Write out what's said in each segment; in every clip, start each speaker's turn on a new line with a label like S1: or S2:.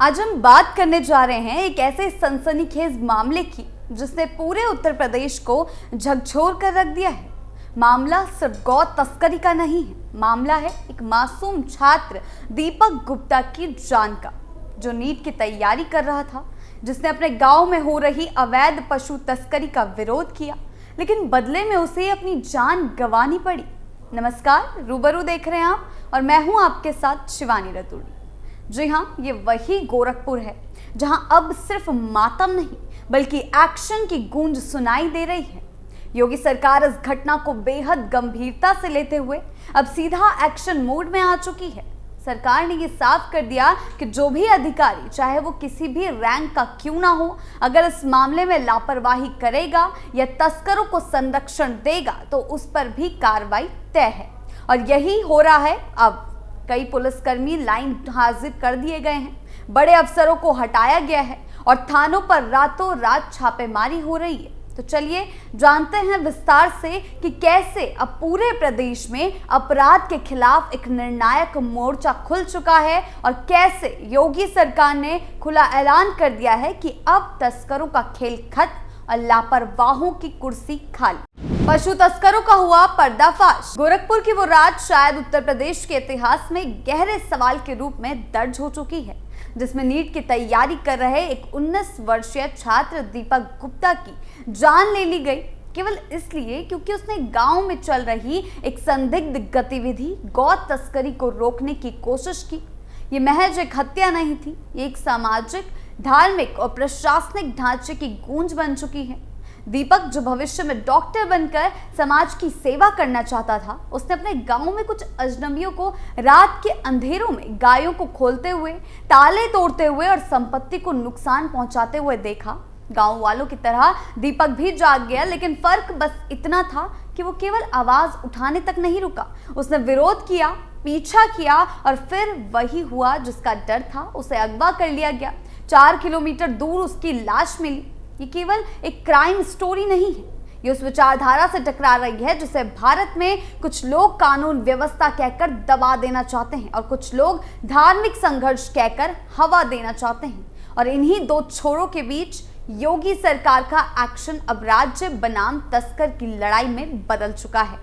S1: आज हम बात करने जा रहे हैं एक ऐसे सनसनीखेज मामले की जिसने पूरे उत्तर प्रदेश को झकझोर कर रख दिया है। मामला सिर्फ गौ तस्करी का नहीं है, मामला है एक मासूम छात्र दीपक गुप्ता की जान का, जो नीट की तैयारी कर रहा था, जिसने अपने गांव में हो रही अवैध पशु तस्करी का विरोध किया, लेकिन बदले में उसे अपनी जान गंवानी पड़ी। नमस्कार, रूबरू देख रहे हैं आप और मैं हूं आपके साथ शिवानी रतूड़ी। जी हाँ, ये वही गोरखपुर है जहां अब सिर्फ मातम नहीं बल्कि एक्शन की गूंज सुनाई दे रही है। योगी सरकार इस घटना को बेहद गंभीरता से लेते हुए अब सीधा एक्शन मोड में आ चुकी है। सरकार ने ये साफ कर दिया कि जो भी अधिकारी, चाहे वो किसी भी रैंक का क्यों ना हो, अगर इस मामले में लापरवाही करेगा या तस्करों को संरक्षण देगा तो उस पर भी कार्रवाई तय है। और यही हो रहा है। अब कई पुलिसकर्मी लाइन हाजिर कर दिए गए हैं, बड़े अफसरों को हटाया गया है और थानों पर रातों रात छापेमारी हो रही है। तो चलिए जानते हैं विस्तार से कि कैसे अब पूरे प्रदेश में अपराध के खिलाफ एक निर्णायक मोर्चा खुल चुका है और कैसे योगी सरकार ने खुला ऐलान कर दिया है कि अब तस्करों का खेल खत्म और लापरवाहों की कुर्सी खाली। पशु तस्करों का हुआ पर्दाफाश। गोरखपुर की वो रात शायद उत्तर प्रदेश के इतिहास में गहरे सवाल के रूप में दर्ज हो चुकी है, जिसमें नीट की तैयारी कर रहे एक 19 वर्षीय छात्र दीपक गुप्ता की जान ले ली गई, केवल इसलिए क्योंकि उसने गांव में चल रही एक संदिग्ध गतिविधि गौ तस्करी को रोकने की कोशिश की। ये महज एक हत्या नहीं थी, ये एक सामाजिक, धार्मिक और प्रशासनिक ढांचे की गूंज बन चुकी है। दीपक, जो भविष्य में डॉक्टर बनकर समाज की सेवा करना चाहता था, उसने अपने गांव में कुछ अजनबियों को रात के अंधेरों में गायों को खोलते हुए, ताले तोड़ते हुए और संपत्ति को नुकसान पहुंचाते हुए देखा। गांव वालों की तरह दीपक भी जाग गया, लेकिन फर्क बस इतना था कि वो केवल आवाज उठाने तक नहीं रुका। उसने विरोध किया, पीछा किया और फिर वही हुआ जिसका डर था, उसे अगवा कर लिया गया। 4 किलोमीटर दूर उसकी लाश मिली। ये केवल एक क्राइम स्टोरी नहीं है, ये उस विचारधारा से टकरा रही है जिसे भारत में कुछ लोग कानून व्यवस्था कहकर दबा देना चाहते हैं और कुछ लोग धार्मिक संघर्ष कहकर हवा देना चाहते हैं। और इन्हीं दो छोरों के बीच योगी सरकार का एक्शन अब राज्य बनाम तस्कर की लड़ाई में बदल चुका है।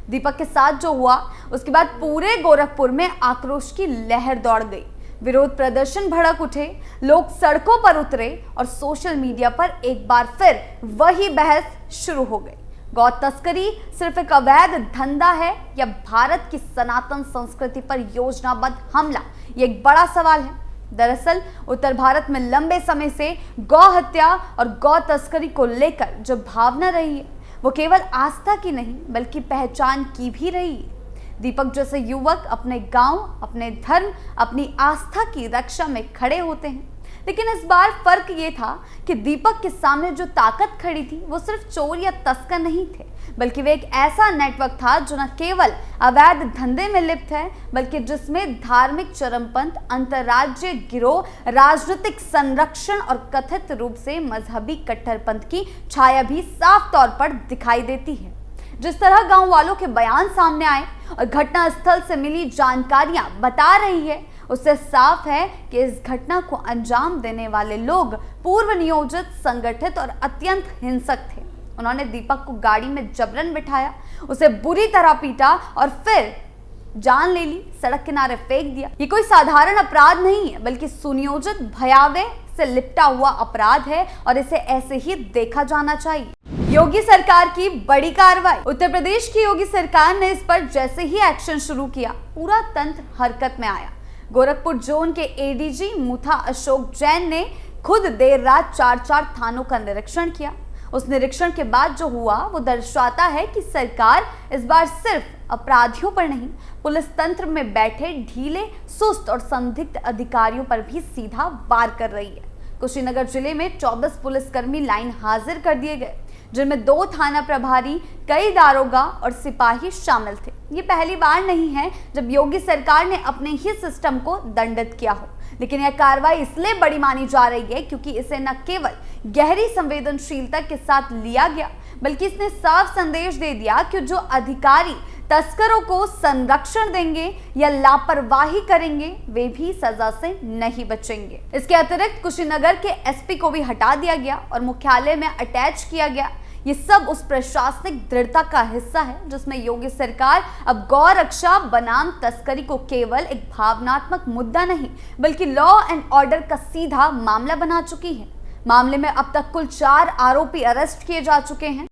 S1: दीपक के साथ जो हुआ, उसके बाद पूरे गोरखपुर में आक्रोश की लहर दौड़ गई। विरोध प्रदर्शन भड़क उठे, लोग सड़कों पर उतरे और सोशल मीडिया पर एक बार फिर वही बहस शुरू हो गई। गौ तस्करी सिर्फ एक अवैध धंधा है या भारत की सनातन संस्कृति पर योजनाबद्ध हमला? ये एक बड़ा सवाल है। दरअसल उत्तर भारत में लंबे समय से गौ हत्या और गौ तस्करी को लेकर जो भावना रही है, वो केवल आस्था की नहीं बल्कि पहचान की भी रही है। दीपक जैसे युवक अपने गांव, अपने धर्म, अपनी आस्था की रक्षा में खड़े होते हैं, लेकिन इस बार फर्क ये था कि दीपक के सामने जो ताकत खड़ी थी वो सिर्फ चोर या तस्कर नहीं थे, बल्कि वे एक ऐसा नेटवर्क था जो न केवल अवैध धंधे में लिप्त है बल्कि जिसमें धार्मिक चरमपंथ, अंतर्राज्यीय गिरोह, राजनीतिक संरक्षण और कथित रूप से मजहबी कट्टरपंथ की छाया भी साफ तौर पर दिखाई देती है। जिस तरह गांव वालों के बयान सामने आए और घटना स्थल से मिली जानकारियां बता रही है, उससे साफ है कि इस घटना को अंजाम देने वाले लोग पूर्व नियोजित, संगठित और अत्यंत हिंसक थे। उन्होंने दीपक को गाड़ी में जबरन बिठाया, उसे बुरी तरह पीटा और फिर जान ले ली, सड़क किनारे फेंक दिया। ये कोई साधारण अपराध नहीं है बल्कि सुनियोजित, भयावह से लिपटा हुआ अपराध है और इसे ऐसे ही देखा जाना चाहिए। योगी सरकार की बड़ी कार्रवाई। उत्तर प्रदेश की योगी सरकार ने इस पर जैसे ही एक्शन शुरू किया, पूरा तंत्र हरकत में आया। गोरखपुर जोन के एडीजी मुथा अशोक जैन ने खुद देर रात 4 थानों का निरीक्षण किया। उस निरीक्षण के बाद जो हुआ वो दर्शाता है कि सरकार इस बार सिर्फ अपराधियों पर नहीं, पुलिस तंत्र में बैठे ढीले, सुस्त और संदिग्ध अधिकारियों पर भी सीधा वार कर रही है। कुशीनगर जिले में 24 पुलिसकर्मी लाइन हाजिर कर दिए गए, जिनमें 2 थाना प्रभारी, कई दारोगा और सिपाही शामिल थे। ये पहली बार नहीं है जब योगी सरकार ने अपने ही सिस्टम को दंडित किया हो, लेकिन यह कार्रवाई इसलिए बड़ी मानी जा रही है क्योंकि इसे न केवल गहरी संवेदनशीलता के साथ लिया गया बल्कि इसने साफ संदेश दे दिया कि जो अधिकारी तस्करों को संरक्षण देंगे या लापरवाही करेंगे, वे भी सजा से नहीं बचेंगे। इसके अतिरिक्त कुशीनगर के एसपी को भी हटा दिया गया और मुख्यालय में अटैच किया गया। ये सब उस प्रशासनिक दृढ़ता का हिस्सा है जिसमें योगी सरकार अब गौ रक्षा बनाम तस्करी को केवल एक भावनात्मक मुद्दा नहीं बल्कि लॉ एंड ऑर्डर का सीधा मामला बना चुकी है। मामले में अब तक कुल 4 आरोपी अरेस्ट किए जा चुके हैं।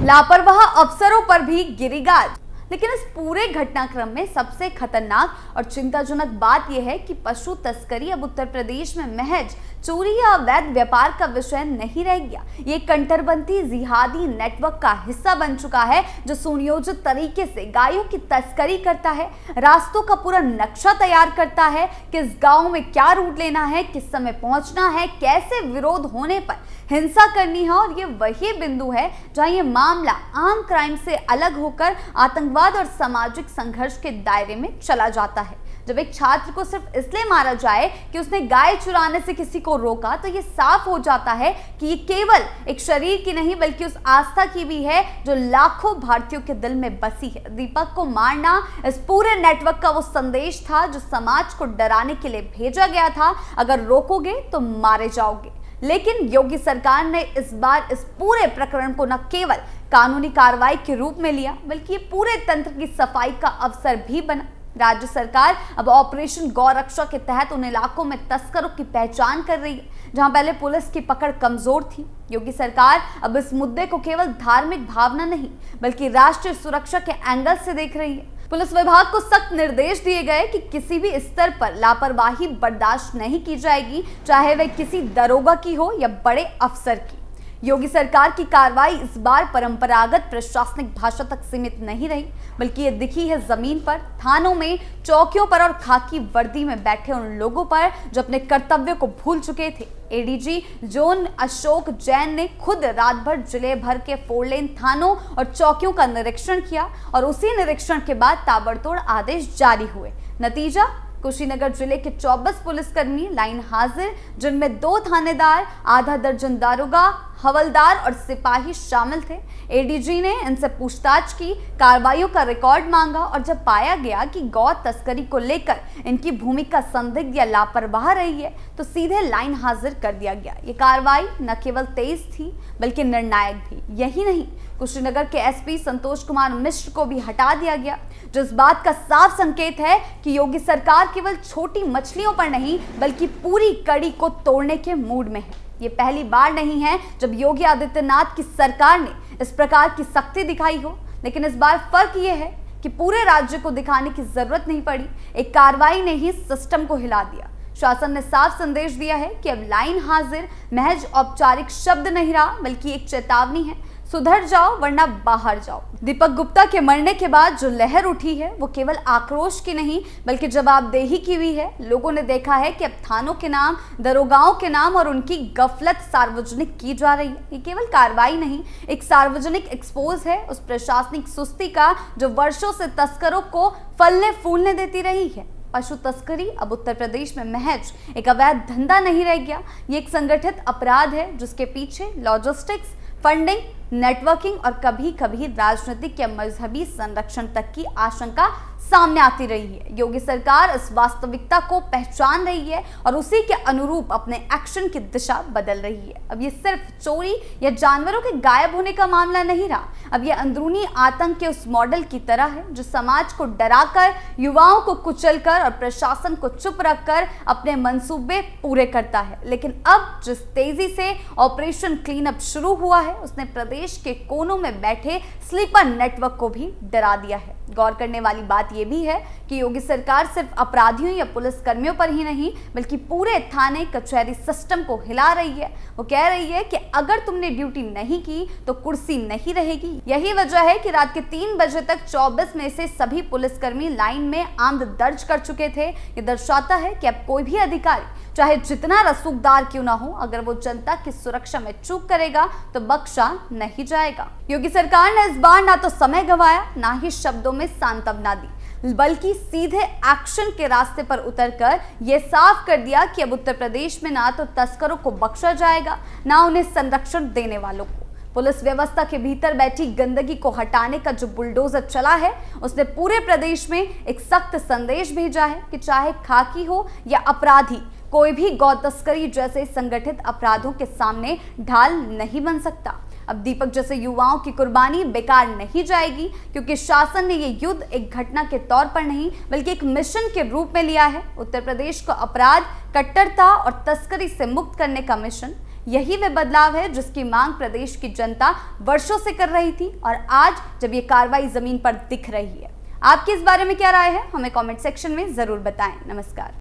S1: लापरवाह अफसरों पर भी गिरी गाज। लेकिन इस पूरे घटनाक्रम में सबसे खतरनाक और चिंताजनक बात यह है कि पशु तस्करी अब उत्तर प्रदेश में महज चोरी या अवैध व्यापार का विषय नहीं रह गया। ये कंटरबंदी जिहादी नेटवर्क का हिस्सा बन चुका है जो सुनियोजित तरीके से गायों की तस्करी करता है, रास्तों का पूरा नक्शा तैयार करता है, किस गांव में क्या रूट लेना है, किस समय पहुंचना है, कैसे विरोध होने पर हिंसा करनी है। और ये वही बिंदु है जहां ये मामला आम क्राइम से अलग होकर आतंकवाद और सामाजिक संघर्ष के दायरे में चला जाता है। जब एक छात्र को सिर्फ इसलिए मारा जाए कि उसने गाय चुराने से किसी को रोका, तो ये साफ हो जाता है कि ये केवल एक शरीर की नहीं बल्कि उस आस्था की भी है जो लाखों भारतीयों के दिल में बसी है। दीपक को मारना इस पूरे नेटवर्क का वो संदेश था जो समाज को डराने के लिए भेजा गया था, अगर रोकोगे तो मारे जाओगे। लेकिन योगी सरकार ने इस बार इस पूरे प्रकरण को न केवल कानूनी कार्रवाई के रूप में लिया बल्कि ये पूरे तंत्र की सफाई का अवसर भी बना। राज्य सरकार अब ऑपरेशन गौ रक्षा के तहत उन इलाकों में तस्करों की पहचान कर रही है जहां पहले पुलिस की पकड़ कमजोर थी। योगी सरकार अब इस मुद्दे को केवल धार्मिक भावना नहीं बल्कि राष्ट्रीय सुरक्षा के एंगल से देख रही है। पुलिस विभाग को सख्त निर्देश दिए गए कि किसी भी स्तर पर लापरवाही बर्दाश्त नहीं की जाएगी, चाहे वह किसी दरोगा की हो या बड़े अफसर की। योगी सरकार की कार्रवाई इस बार परंपरागत प्रशासनिक भाषा तक सीमित नहीं रही बल्कि ये दिखी है जमीन पर, थानों में, चौकियों पर और खाकी वर्दी में बैठे उन लोगों पर जो अपने कर्तव्यों को भूल चुके थे। एडीजी जोन अशोक जैन ने खुद रात भर जिले भर के 4 लेन थानों और चौकियों का निरीक्षण किया और उसी निरीक्षण के बाद ताबड़तोड़ आदेश जारी हुए। नतीजा, कुशीनगर जिले के 24 पुलिसकर्मी लाइन हाजिर, जिनमें 2 थानेदार, आधा दर्जन दारोगा, हवलदार और सिपाही शामिल थे। एडीजी ने इनसे पूछताछ की, कार्रवाइयों का रिकॉर्ड मांगा और जब पाया गया कि गौ तस्करी को लेकर इनकी भूमिका संदिग्ध या लापरवाह रही है तो सीधे लाइन हाजिर कर दिया गया। ये कार्रवाई न केवल तेज थी बल्कि निर्णायक भी। यही नहीं, कुशीनगर के एसपी संतोष कुमार मिश्र को भी हटा दिया गया, जो इस बात का साफ संकेत है कि योगी सरकार केवल छोटी मछलियों पर नहीं बल्कि पूरी कड़ी को तोड़ने के मूड में है। ये पहली बार नहीं है जब योगी आदित्यनाथ की सरकार ने इस प्रकार की सख्ती दिखाई हो, लेकिन इस बार फर्क ये है कि पूरे राज्य को दिखाने की जरूरत नहीं पड़ी, एक कार्रवाई ने ही सिस्टम को हिला दिया। शासन ने साफ संदेश दिया है कि अब लाइन हाजिर महज औपचारिक शब्द नहीं रहा बल्कि एक चेतावनी है, सुधर जाओ वरना बाहर जाओ। दीपक गुप्ता के मरने के बाद जो लहर उठी है वो केवल आक्रोश की नहीं बल्कि जवाबदेही की भी है। लोगों ने देखा है कि अब थानों के नाम, दरोगाओं के नाम और उनकी गफलत सार्वजनिक की जा रही है। ये केवल कार्रवाई नहीं, एक सार्वजनिक एक्सपोज है उस प्रशासनिक सुस्ती का जो वर्षों से तस्करों को फलने फूलने देती रही है। पशु तस्करी अब उत्तर प्रदेश में महज एक अवैध धंधा नहीं रह गया, ये एक संगठित अपराध है जिसके पीछे लॉजिस्टिक्स, फंडिंग, नेटवर्किंग और कभी कभी राजनीतिक या मजहबी संरक्षण तक की आशंका सामने आती रही है। योगी सरकार इस वास्तविकता को पहचान रही है और उसी के अनुरूप अपने एक्शन की दिशा बदल रही है। अब ये सिर्फ चोरी या जानवरों के गायब होने का मामला नहीं रहा, अब ये अंदरूनी आतंक के उस मॉडल की तरह है जो समाज को डराकर, युवाओं को कुचलकर और प्रशासन को चुप रखकर अपने मंसूबे पूरे करता है। लेकिन अब जिस तेजी से ऑपरेशन क्लीन अप शुरू हुआ है उसने प्रदेश के कोनों में बैठे स्लीपर नेटवर्क को भी डरा दिया है। गौर करने वाली बात यह भी है कि योगी सरकार सिर्फ अपराधियों या पुलिस कर्मियों पर ही नहीं बल्कि पूरे थाने कचहरी सिस्टम को हिला रही है। वो कह रही है कि अगर तुमने ड्यूटी नहीं की तो कुर्सी नहीं रहेगी। यही वजह है कि रात के 3 बजे तक 24 में से सभी पुलिसकर्मी लाइन में आमद दर्ज कर चुके थे। ये दर्शाता है कि अब कोई भी अधिकारी चाहे जितना रसूखदार क्यों ना हो, अगर वो जनता की सुरक्षा में चूक करेगा तो बख्शा नहीं जाएगा। योगी सरकार ने इस बार ना तो समय गंवाया ना ही शब्दों में सांत्वना दी बल्कि सीधे एक्शन के रास्ते पर उतरकर यह साफ कर दिया कि अब उत्तर प्रदेश में ना तो तस्करों को बख्शा जाएगा ना उन्हें संरक्षण देने वालों को। पुलिस व्यवस्था के भीतर बैठी गंदगी को हटाने का जो बुलडोजर चला है, उसने पूरे प्रदेश में एक सख्त संदेश भेजा है कि चाहे खाकी हो या अपराधी, कोई भी गौ तस्करी जैसे संगठित अपराधों के सामने ढाल नहीं बन सकता। अब दीपक जैसे युवाओं की कुर्बानी बेकार नहीं जाएगी, क्योंकि शासन ने ये युद्ध एक घटना के तौर पर नहीं बल्कि एक मिशन के रूप में लिया है। उत्तर प्रदेश को अपराध, कट्टरता और तस्करी से मुक्त करने का मिशन, यही वे बदलाव है जिसकी मांग प्रदेश की जनता वर्षों से कर रही थी और आज जब ये कार्रवाई जमीन पर दिख रही है। आपकी इस बारे में क्या राय है, हमें कमेंट सेक्शन में जरूर बताएं। नमस्कार।